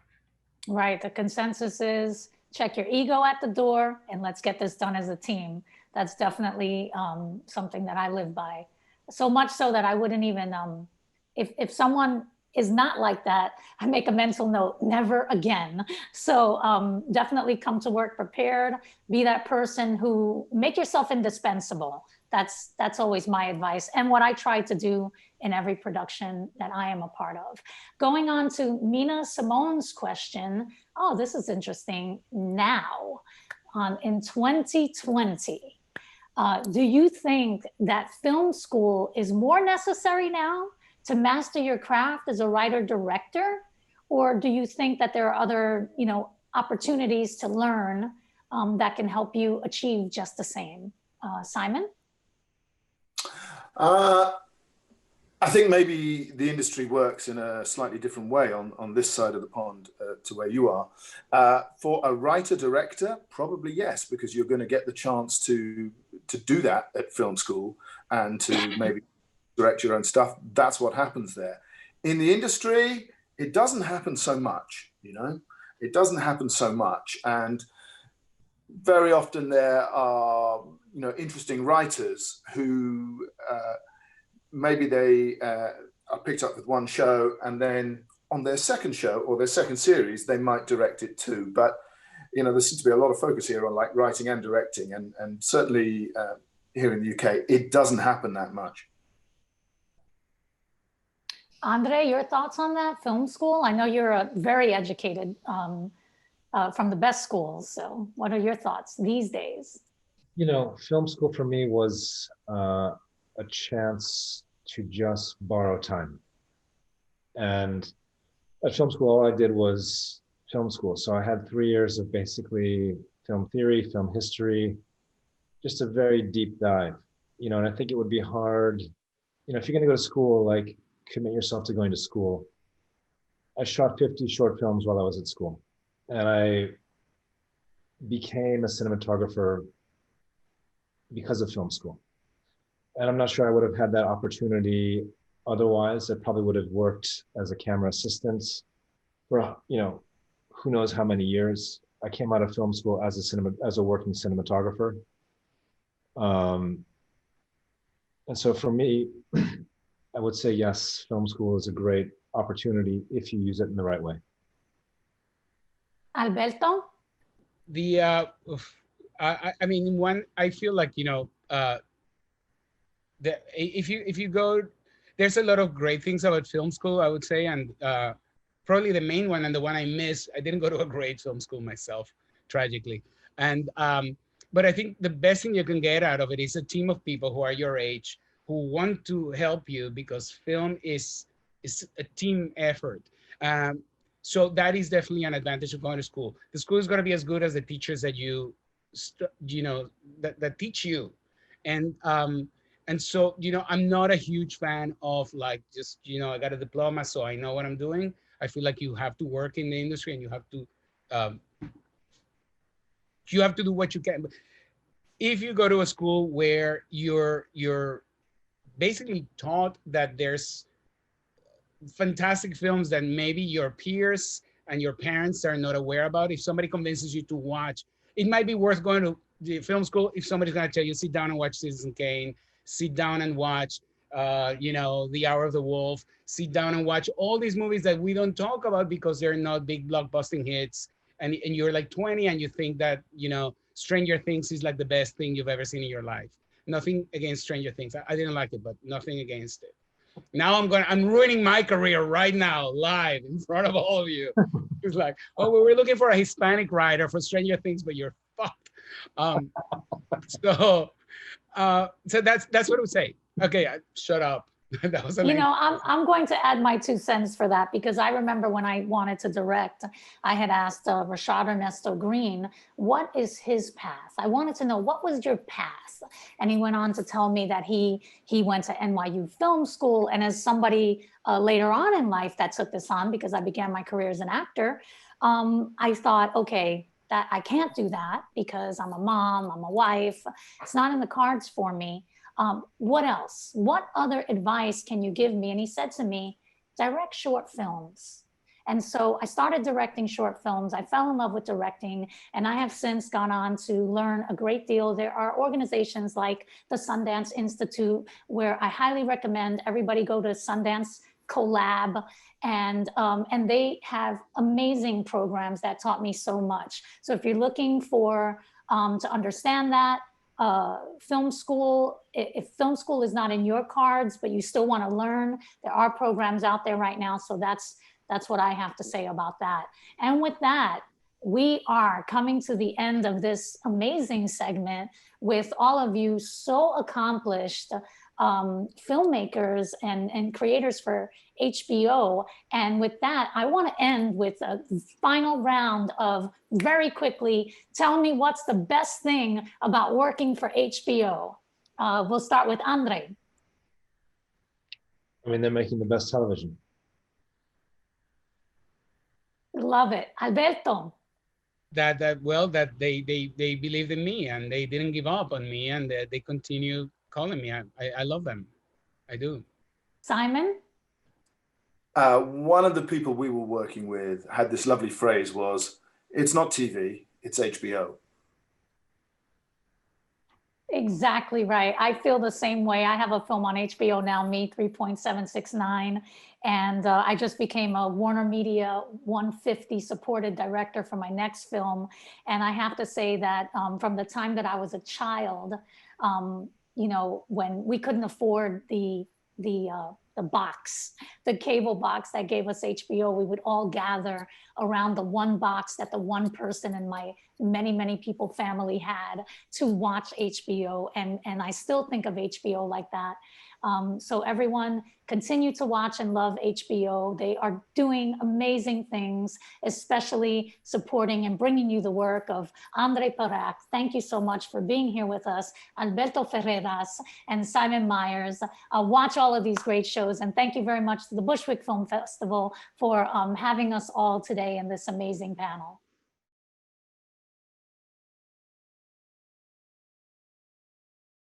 Right, the consensus is check your ego at the door and let's get this done as a team. That's definitely something that I live by. So much so that I wouldn't even, if someone is not like that, I make a mental note, never again. So definitely come to work prepared, be that person who, make yourself indispensable. That's always my advice, and what I try to do in every production that I am a part of. Going on to Mina Simone's question. Oh, this is interesting. Now, in 2020, do you think that film school is more necessary now to master your craft as a writer-director? Or do you think that there are other, you know, opportunities to learn that can help you achieve just the same? Simon? I think maybe the industry works in a slightly different way on this side of the pond to where you are. For a writer-director, probably yes, because you're going to get the chance to do that at film school and to maybe direct your own stuff. That's what happens there. In the industry, it doesn't happen so much, you know? It doesn't happen so much. And very often there are, you know, interesting writers who maybe they are picked up with one show, and then on their second show or their second series, they might direct it too. But, you know, there seems to be a lot of focus here on like writing and directing, and certainly here in the UK, it doesn't happen that much. Andre, your thoughts on that? Film school? I know you're very educated from the best schools. So what are your thoughts these days? You know, film school for me was a chance to just borrow time. And at film school, all I did was film school. So I had 3 years of basically film theory, film history, just a very deep dive, you know, and I think it would be hard, you know, if you're going to go to school, like, commit yourself to going to school. I shot 50 short films while I was at school, and I became a cinematographer because of film school. And I'm not sure I would have had that opportunity otherwise. I probably would have worked as a camera assistant for, you know, who knows how many years. I came out of film school as a working cinematographer. And so for me, I would say yes, film school is a great opportunity if you use it in the right way. Alberto? I mean, I feel like, you know, if you go, there's a lot of great things about film school, I would say, and probably the main one and the one I miss, I didn't go to a great film school myself, tragically. And but I think the best thing you can get out of it is a team of people who are your age, who want to help you, because film is a team effort. So that is definitely an advantage of going to school. The school is going to be as good as the teachers that you know, that teach you. And so, you know, I'm not a huge fan of like, just, you know, I got a diploma, so I know what I'm doing. I feel like you have to work in the industry, and you have to do what you can. But if you go to a school where you're basically taught that there's fantastic films that maybe your peers and your parents are not aware about, if somebody convinces you to watch, it might be worth going to the film school if somebody's going to tell you, sit down and watch Citizen Kane, sit down and watch, you know, The Hour of the Wolf, sit down and watch all these movies that we don't talk about because they're not big blockbusting hits. And you're like 20 and you think that, you know, Stranger Things is like the best thing you've ever seen in your life. Nothing against Stranger Things. I didn't like it, but nothing against it. Now I'm ruining my career right now, live in front of all of you. It's like, oh, well, we're looking for a Hispanic writer for Stranger Things, but you're fucked. So that's what I would say. Okay, shut up. That was you know, I'm going to add my 2 cents for that, because I remember when I wanted to direct, I had asked Rashad Ernesto Green, what is his path? I wanted to know, what was your path? And he went on to tell me that he went to NYU Film School. And as somebody later on in life that took this on, because I began my career as an actor, I thought, okay, that I can't do that because I'm a mom, I'm a wife. It's not in the cards for me. What else? What other advice can you give me? And he said to me, direct short films. And so I started directing short films. I fell in love with directing, and I have since gone on to learn a great deal. There are organizations like the Sundance Institute, where I highly recommend everybody go to Sundance Collab, and they have amazing programs that taught me so much. So if you're looking for to understand that, film school, if film school is not in your cards, but you still want to learn, there are programs out there right now. So that's what I have to say about that. And with that, we are coming to the end of this amazing segment with all of you so accomplished filmmakers and creators for HBO. And with that, I want to end with a final round of, very quickly, tell me what's the best thing about working for HBO. We'll start with Andre. I mean, they're making the best television. Love it. Alberto. That they believed in me, and they didn't give up on me, and they continue calling me. I love them. I do. Simon? One of the people we were working with had this lovely phrase was, it's not TV, it's HBO. Exactly right. I feel the same way. I have a film on HBO now, Me 3.769, and I just became a Warner Media 150 supported director for my next film. And I have to say that from the time that I was a child, you know, when we couldn't afford the box, the cable box that gave us HBO, we would all gather around the one box that the one person in my many people family had to watch HBO. And I still think of HBO like that. So everyone, continue to watch and love HBO. They are doing amazing things, especially supporting and bringing you the work of Andre Parak. Thank you so much for being here with us, Alberto Ferreras and Simon Myers. Watch all of these great shows, and thank you very much to the Bushwick Film Festival for having us all today in this amazing panel.